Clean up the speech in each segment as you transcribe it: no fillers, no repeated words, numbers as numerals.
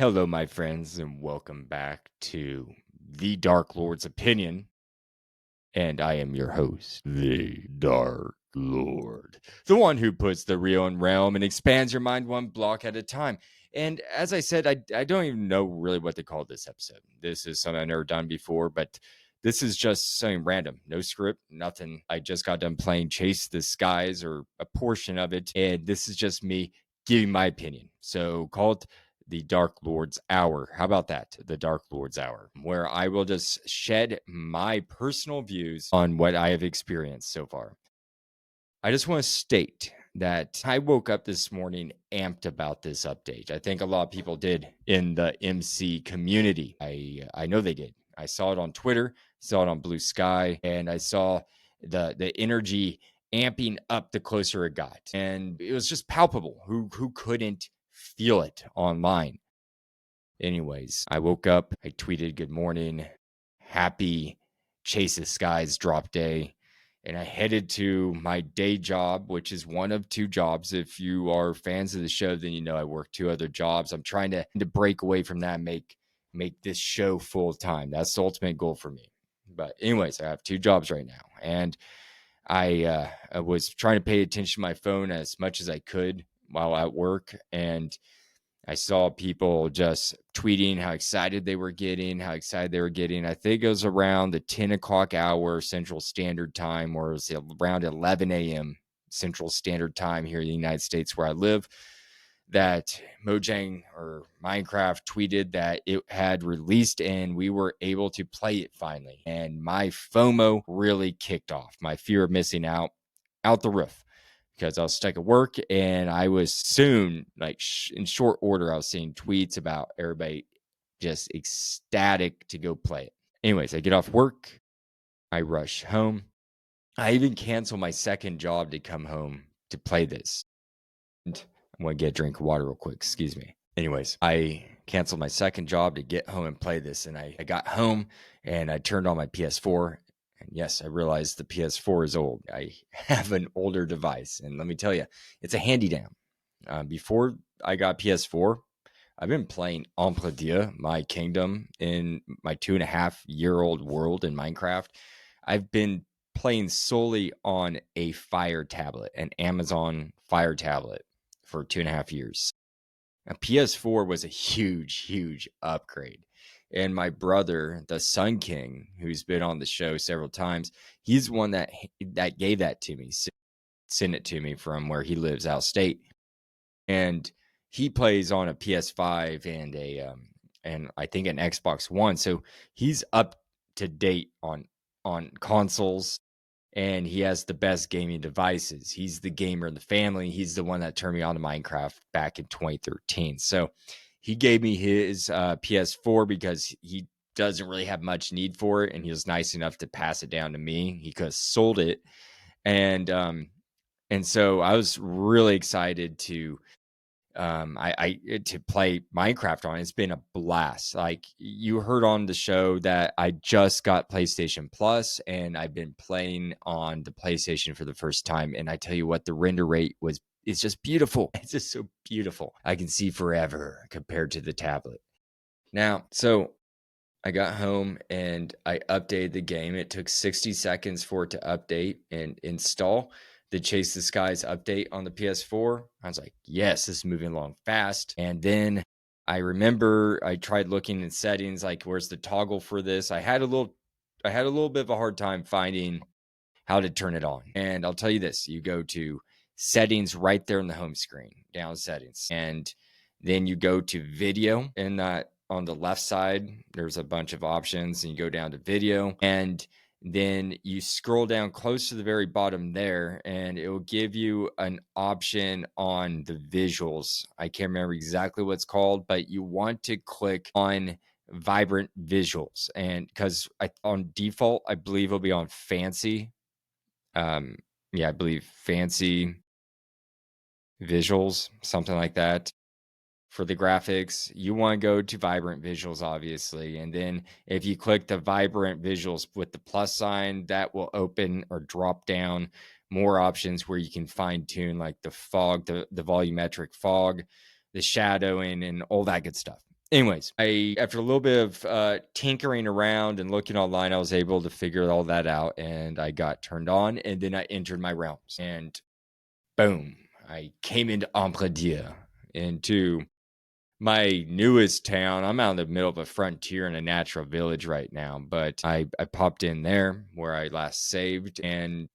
Hello, my friends, and welcome back to The Dark Lord's Opinion. And I am your host, The Dark Lord, the one who puts the real in realm and expands your mind one block at a time. And as I said, I don't even know really what to call this episode. This is something I've never done before, but this is just something random. No script, nothing. I just got done playing Chase the Skies or a portion of it. And this is just me giving my opinion. So call it the Dark Lord's Hour. How about that? The Dark Lord's Hour, where I will just shed my personal views on what I have experienced so far. I just want to state that I woke up this morning amped about this update. I think a lot of people did in the MC community. I know they did. I saw it on Twitter, saw it on Blue Sky, and I saw the energy amping up the closer it got. And it was just palpable. Who couldn't feel it online? Anyways, I woke up, I tweeted good morning, happy Chase the Skies drop day, and I headed to my day job, which is one of two jobs. If you are fans of the show, then you know I work two other jobs. I'm trying to break away from that and make this show full time. That's the ultimate goal for me. But anyways, I have two jobs right now, and I was trying to pay attention to my phone as much as I could while at work, and I saw people just tweeting how excited they were getting. I think it was around the 10 o'clock hour Central Standard Time, or it was around 11 a.m. Central Standard Time here in the United States where I live, that Mojang or Minecraft tweeted that it had released and we were able to play it finally. And my FOMO really kicked off. My fear of missing out the roof, because I was stuck at work and I was soon, like in short order, I was seeing tweets about everybody just ecstatic to go play it. Anyways, I get off work, I rush home. I even cancel my second job to come home to play this. And I'm going to get a drink of water real quick. Excuse me. Anyways, I canceled my second job to get home and play this. And I got home and I turned on my PS4. And yes, I realized the PS4 is old. I have an older device. And let me tell you, it's a handy damn. Before I got PS4, I've been playing Emperor Dieu, my kingdom, in my 2.5-year-old world in Minecraft. I've been playing solely on a Fire tablet, an Amazon Fire tablet, for 2.5 years. A PS4 was a huge upgrade. And my brother, the Sun King, who's been on the show several times, he's the one that gave that to me, sent it to me from where he lives out state. And he plays on a PS5 and I think an Xbox One. So he's up to date on consoles, and he has the best gaming devices. He's the gamer in the family. He's the one that turned me on to Minecraft back in 2013. So he gave me his PS4 because he doesn't really have much need for it, and he was nice enough to pass it down to me. He could have sold it, and so I was really excited to to play Minecraft on. It's been a blast. Like you heard on the show that I just got PlayStation Plus and I've been playing on the PlayStation for the first time. And I tell you what, the render rate it's just beautiful. It's just so beautiful. I can see forever compared to the tablet. Now, so I got home and I updated the game. It took 60 seconds for it to update and install the Chase the Skies update on the PS4. I was like, yes, this is moving along fast. And then I remember I tried looking in settings, like where's the toggle for this? I had a little bit of a hard time finding how to turn it on. And I'll tell you this, you go to settings right there in the home screen, down settings. And then you go to video, and on the left side, there's a bunch of options, and you go down to video, and then you scroll down close to the very bottom there, and it will give you an option on the visuals. I can't remember exactly what it's called, but you want to click on vibrant visuals. And because on default, I believe it'll be on fancy. I believe fancy visuals, something like that. For the graphics, you want to go to vibrant visuals, obviously. And then if you click the vibrant visuals with the plus sign, that will open or drop down more options where you can fine tune like the fog, the volumetric fog, the shadowing, and all that good stuff. Anyways, after a little bit of tinkering around and looking online, I was able to figure all that out, and I got turned on, and then I entered my realms, and boom, I came into Ampradieu, into my newest town. I'm out in the middle of a frontier in a natural village right now, but I popped in there where I last saved, and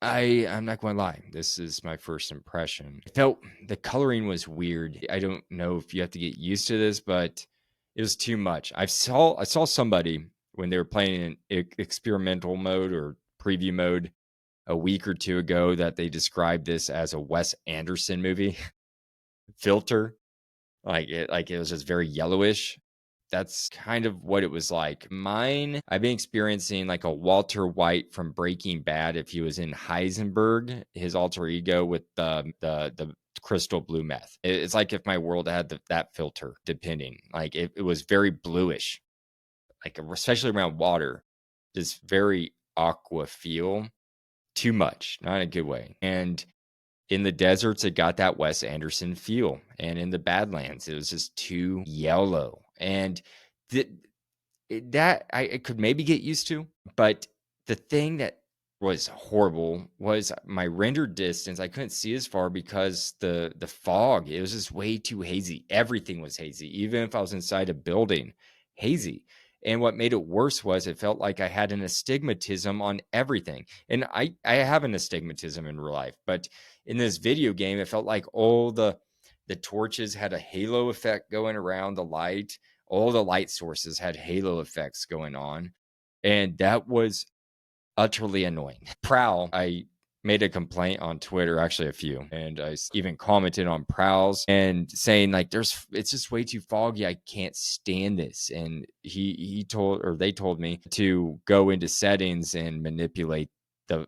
I'm not going to lie. This is my first impression. I felt the coloring was weird. I don't know if you have to get used to this, but it was too much. I saw somebody when they were playing in experimental mode or preview mode a week or two ago that they described this as a Wes Anderson movie filter. Like it was just very yellowish. That's kind of what it was like. Mine, I've been experiencing like a Walter White from Breaking Bad if he was in Heisenberg, his alter ego with the crystal blue meth. It's like if my world had that filter, depending. Like it was very bluish, like especially around water, just very aqua feel. Too much, not in a good way. And in the deserts, it got that Wes Anderson feel, and in the Badlands, it was just too yellow. And th- that I could maybe get used to, but the thing that was horrible was my render distance. I couldn't see as far because the fog. It was just way too hazy. Everything was hazy, even if I was inside a building, hazy. And what made it worse was it felt like I had an astigmatism on everything. And I have an astigmatism in real life, but in this video game, it felt like all the torches had a halo effect going around the light. All the light sources had halo effects going on, and that was utterly annoying. Prowl, I made a complaint on Twitter, actually a few, and I even commented on Prowl's and saying like it's just way too foggy. I can't stand this. And he told, or they told me to go into settings and manipulate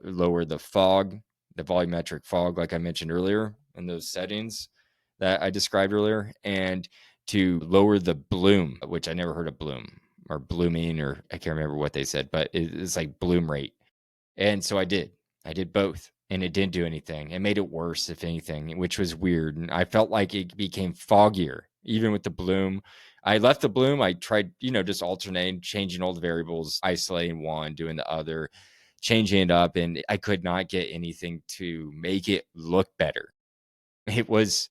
lower the fog, the volumetric fog, like I mentioned earlier, in those settings that I described earlier, and to lower the bloom, which I never heard of bloom or blooming, or I can't remember what they said, but it's like bloom rate. And so I did. I did both, and it didn't do anything. It made it worse, if anything, which was weird. And I felt like it became foggier, even with the bloom. I left the bloom. I tried, just alternating, changing all the variables, isolating one, doing the other, changing it up, and I could not get anything to make it look better. It was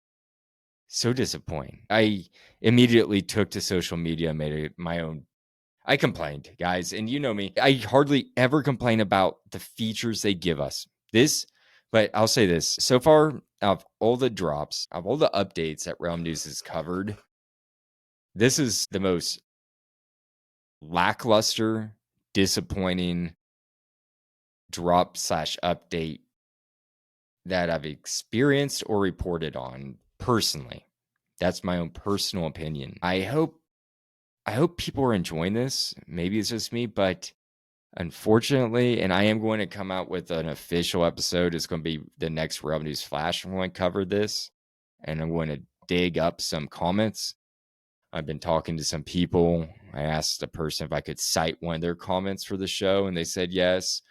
so disappointing. I immediately took to social media, made it my own. I complained, guys, and you know me. I hardly ever complain about the features they give us. But I'll say this. So far, of all the drops, of all the updates that Realm News has covered, this is the most lackluster, disappointing drop slash update that I've experienced or reported on personally. That's my own personal opinion. I hope people are enjoying this. Maybe it's just me, but unfortunately, and I am going to come out with an official episode. It's going to be the next Realm News Flash. I'm going to cover this, and I'm going to dig up some comments. I've been talking to some people. I asked a person if I could cite one of their comments for the show, and they said yes.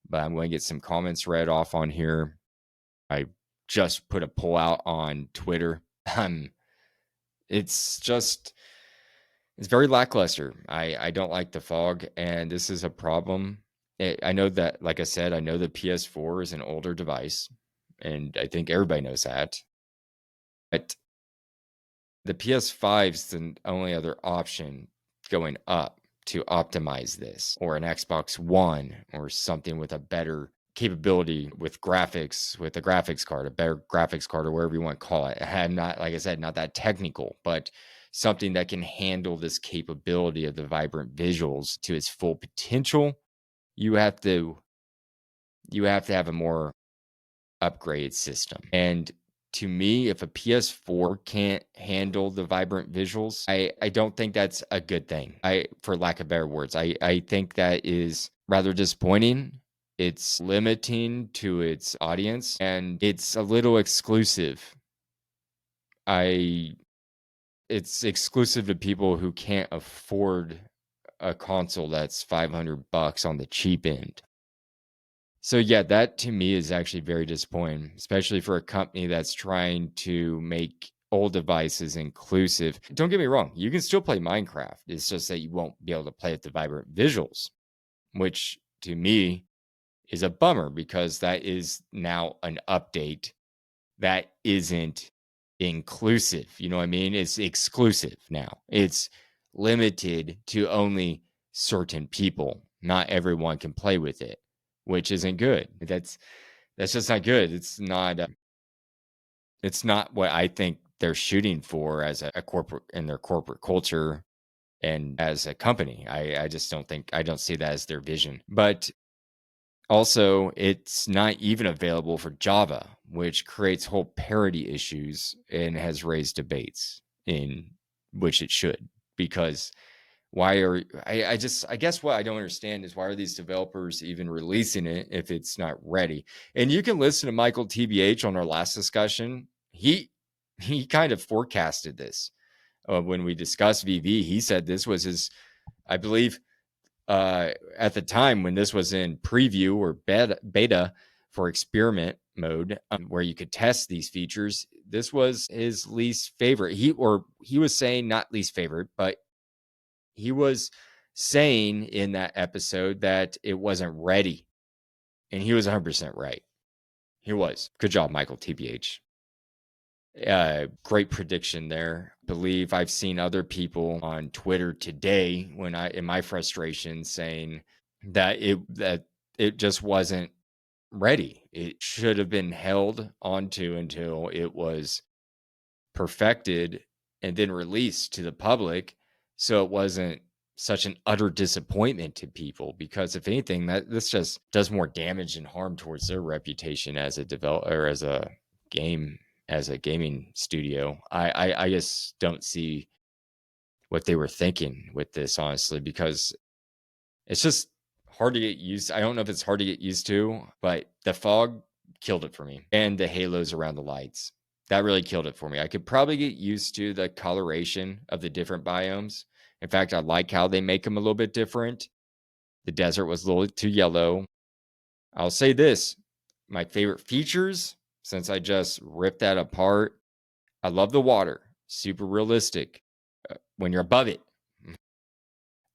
But I'm going to get some comments read off on here. I just put a poll out on Twitter. It's just It's very lackluster. I don't like the fog, and this is a problem. I know that, like I said, I know the PS4 is an older device, and I think everybody knows that. But the PS5 is the only other option going up to optimize this, or an Xbox One, or something with a better capability with graphics, with a graphics card, a better graphics card, or whatever you want to call it. I'm not, like I said, not that technical, but something that can handle this capability of the vibrant visuals to its full potential. You have to have a more upgraded system. And to me, if a PS4 can't handle the vibrant visuals, I don't think that's a good thing. For lack of better words, I think that is rather disappointing. It's limiting to its audience, and it's a little exclusive. It's exclusive to people who can't afford a console that's $500 on the cheap end. So yeah, that to me is actually very disappointing, especially for a company that's trying to make old device is inclusive. Don't get me wrong, you can still play Minecraft. It's just that you won't be able to play with the vibrant visuals, which to me is a bummer because that is now an update that isn't inclusive. You know what I mean? It's exclusive now. It's limited to only certain people. Not everyone can play with it, which isn't good. That's just not good. It's not what I think they're shooting for as a corporate in their corporate culture and as a company. I just I don't see that as their vision. But also, it's not even available for Java, which creates whole parity issues and has raised debates in which it should. Because why are I guess what I don't understand is why are these developers even releasing it if it's not ready? And you can listen to Michael TBH on our last discussion. He kind of forecasted this when we discussed VV. He said this was his, I believe, at the time when this was in preview or beta for experiment mode, where you could test these features. This was his least favorite. He was saying not least favorite, but he was saying in that episode that it wasn't ready, and he was 100% right. He was. Good job, Michael TBH. Great prediction there. I believe I've seen other people on Twitter today when in my frustration saying that it just wasn't ready. It should have been held onto until it was perfected and then released to the public, so it wasn't such an utter disappointment to people, because if anything, that this just does more damage and harm towards their reputation as a developer, as a gaming studio. I just don't see what they were thinking with this, honestly, because it's just hard to get used. I don't know if it's hard to get used to, but the fog killed it for me, and the halos around the lights. That really killed it for me. I could probably get used to the coloration of the different biomes. In fact, I like how they make them a little bit different. The desert was a little too yellow. I'll say this, my favorite features, since I just ripped that apart, I love the water. Super realistic. When you're above it,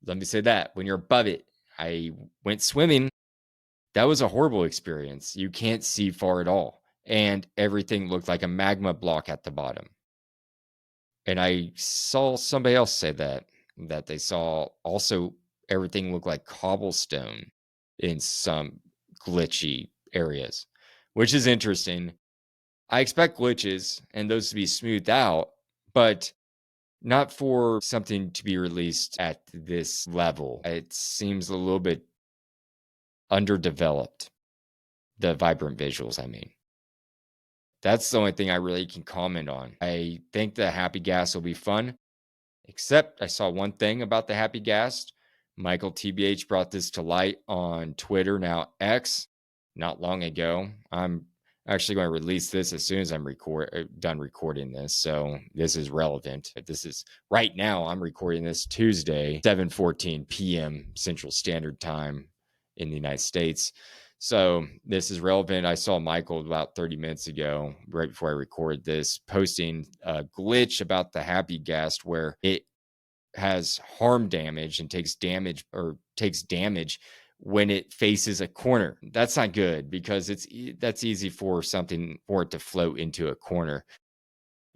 let me say that. When you're above it, I went swimming. That was a horrible experience. You can't see far at all. And everything looked like a magma block at the bottom. And I saw somebody else say that they saw also everything looked like cobblestone in some glitchy areas, which is interesting. I expect glitches and those to be smoothed out, but not for something to be released at this level. It seems a little bit underdeveloped. The vibrant visuals, I mean. That's the only thing I really can comment on. I think the happy gas will be fun, except I saw one thing about the happy gas. Michael TBH brought this to light on Twitter, now X, not long ago. I'm actually going to release this as soon as I'm done recording this, so this is relevant. This is right now. I'm recording this Tuesday, 7:14 p.m. Central Standard Time in the United States. So this is relevant. I saw Michael about 30 minutes ago, right before I recorded this, posting a glitch about the happy gas where it has harm damage and takes damage when it faces a corner. That's not good, because that's easy for it to float into a corner.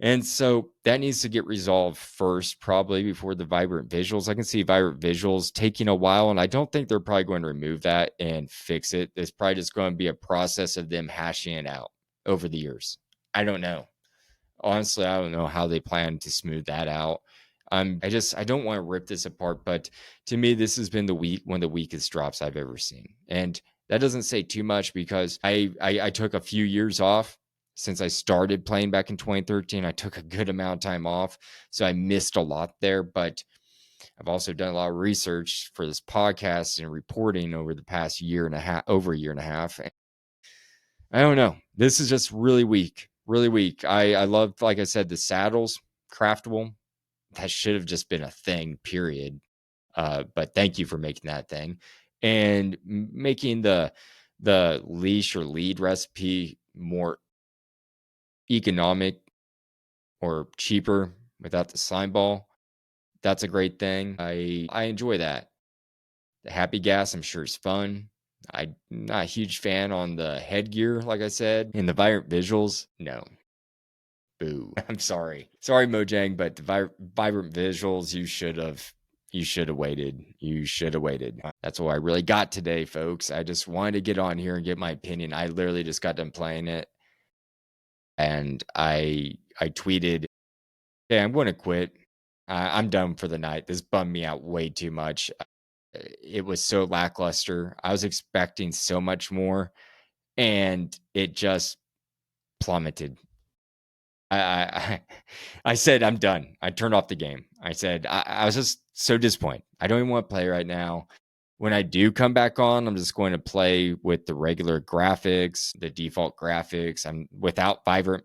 And so that needs to get resolved first, probably before the vibrant visuals. I can see vibrant visuals taking a while, and I don't think they're probably going to remove that and fix it. It's probably just going to be a process of them hashing it out over the years. I don't know. Honestly, I don't know how they plan to smooth that out. I don't want to rip this apart, but to me, this has been one of the weakest drops I've ever seen. And that doesn't say too much, because I took a few years off since I started playing back in 2013. I took a good amount of time off, so I missed a lot there. But I've also done a lot of research for this podcast and reporting over the past year and a half, over a year and a half. I don't know. This is just really weak, really weak. I love, like I said, the saddles, craftable. That should have just been a thing, period. But thank you for making that thing, and making the leash or lead recipe more economic or cheaper without the slime ball. That's a great thing. I enjoy that. The happy gas, I'm sure, is fun. I'm not a huge fan on the headgear, like I said. And the vibrant visuals, no. Boo. I'm sorry. Sorry, Mojang, but the vibrant visuals, you should have waited. You should have waited. That's all I really got today, folks. I just wanted to get on here and get my opinion. I literally just got done playing it. And I tweeted, hey, I'm going to quit. I'm done for the night. This bummed me out way too much. It was so lackluster. I was expecting so much more, and it just plummeted. I said, I'm done. I turned off the game. I said, I was just so disappointed. I don't even want to play right now. When I do come back on, I'm just going to play with the regular graphics, the default graphics. I'm without vibrant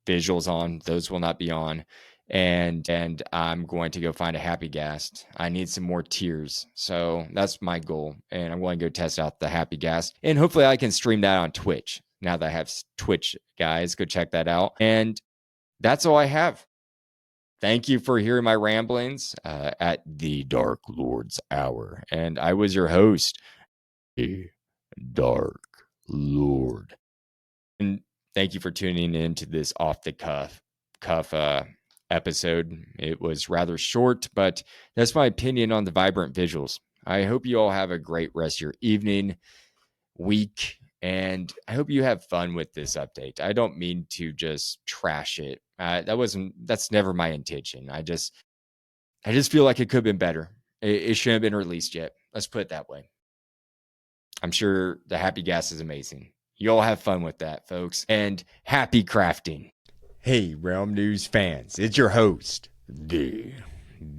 visuals on. Those will not be on. And I'm going to go find a happy gas. I need some more tiers. So that's my goal. And I'm going to go test out the happy gas. And hopefully I can stream that on Twitch. Now that I have Twitch, guys, go check that out. And that's all I have. Thank you for hearing my ramblings at the Dark Lord's Hour. And I was your host, the Dark Lord. And thank you for tuning in to this off the cuff episode. It was rather short, but that's my opinion on the vibrant visuals. I hope you all have a great rest of your evening, week, and I hope you have fun with this update. I don't mean to just trash it. That's never my intention. I just feel like it could have been better. It shouldn't have been released yet. Let's put it that way. I'm sure the happy gas is amazing. You all have fun with that, folks, and happy crafting. Hey, Realm News fans, it's your host, the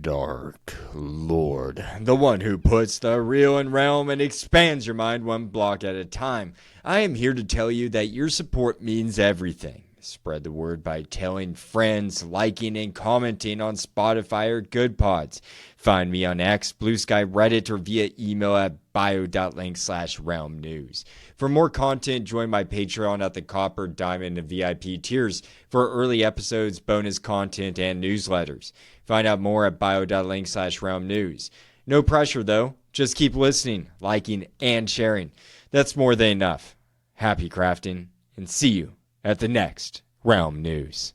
Dark Lord, the one who puts the real in realm and expands your mind one block at a time. I am here to tell you that your support means everything. Spread the word by telling friends, liking, and commenting on Spotify or Good Pods. Find me on X, Blue Sky, Reddit, or via email at bio.link/realmnews. For more content, join my Patreon at the Copper, Diamond, and VIP tiers for early episodes, bonus content, and newsletters. Find out more at bio.link/realmnews. No pressure, though. Just keep listening, liking, and sharing. That's more than enough. Happy crafting, and see you at the next Realm News.